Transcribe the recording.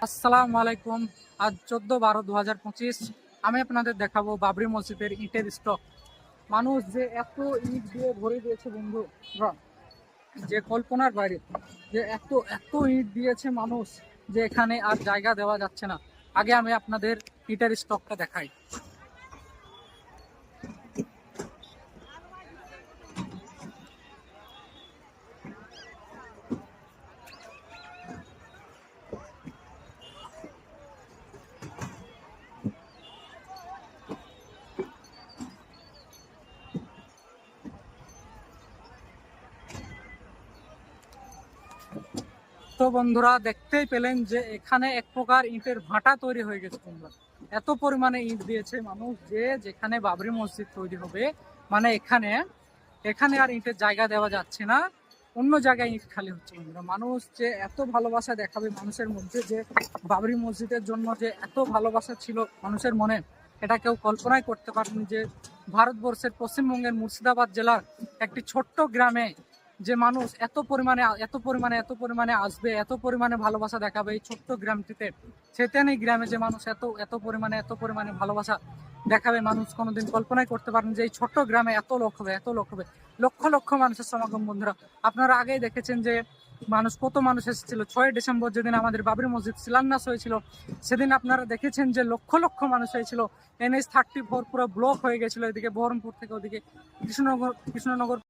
আসসালামু আলাইকুম। আজ 14/12/2025 আমি আপনাদের দেখাবো বাবরি মসজিদের ইটের স্টক। মানুষ যে এত ইট দিয়ে ভরে দিয়েছে বন্ধুরা, যে কল্পনার বাইরে, যে এত এত ইট দিয়েছে মানুষ, যে এখানে আর জায়গা দেওয়া যাচ্ছে না। আগে আমি আপনাদের ইটের স্টকটা দেখাই। তো বন্ধুরা, দেখতেই পেলেন যে এখানে এক প্রকার ইটের ভাটা তৈরি হয়ে গেছে। তোমরা এত পরিমাণে ইট দিয়েছে মানুষ, যে যেখানে বাবরি মসজিদ তৈরি হবে, মানে এখানে এখানে আর ইটের জায়গা দেওয়া যাচ্ছে না, অন্য জায়গায় ইট খালি হচ্ছে। বন্ধুরা, মানুষ যে এত ভালোবাসা দেখাবে মানুষের মধ্যে, যে বাবরি মসজিদের জন্য যে এত ভালোবাসা ছিল মানুষের মনে, এটা কেউ কল্পনাই করতে পারেনি। যে ভারতবর্ষের পশ্চিমবঙ্গের মুর্শিদাবাদ জেলার একটি ছোট্ট গ্রামে যে মানুষ এত পরিমাণে আসবে, এত পরিমাণে ভালোবাসা দেখাবে এই ছোট্ট গ্রামটিতে। সেখানে গ্রামে যে মানুষ এত পরিমাণে ভালোবাসা দেখাবে, মানুষ কোনোদিন কল্পনাই করতে পারেন যে এই ছোট্ট গ্রামে এত লোক হবে, লক্ষ লক্ষ মানুষের সমাগম। বন্ধুরা, আপনারা আগেই দেখেছেন যে কত মানুষ এসেছিল 6 ডিসেম্বর, যেদিন আমাদের বাবরি মসজিদ শিলান্যাস হয়েছিল। সেদিন আপনারা দেখেছেন যে লক্ষ লক্ষ মানুষ হয়েছিল। NH-34 পুরো ব্লক হয়ে গেছিল, এদিকে বহরমপুর থেকে ওদিকে কৃষ্ণনগর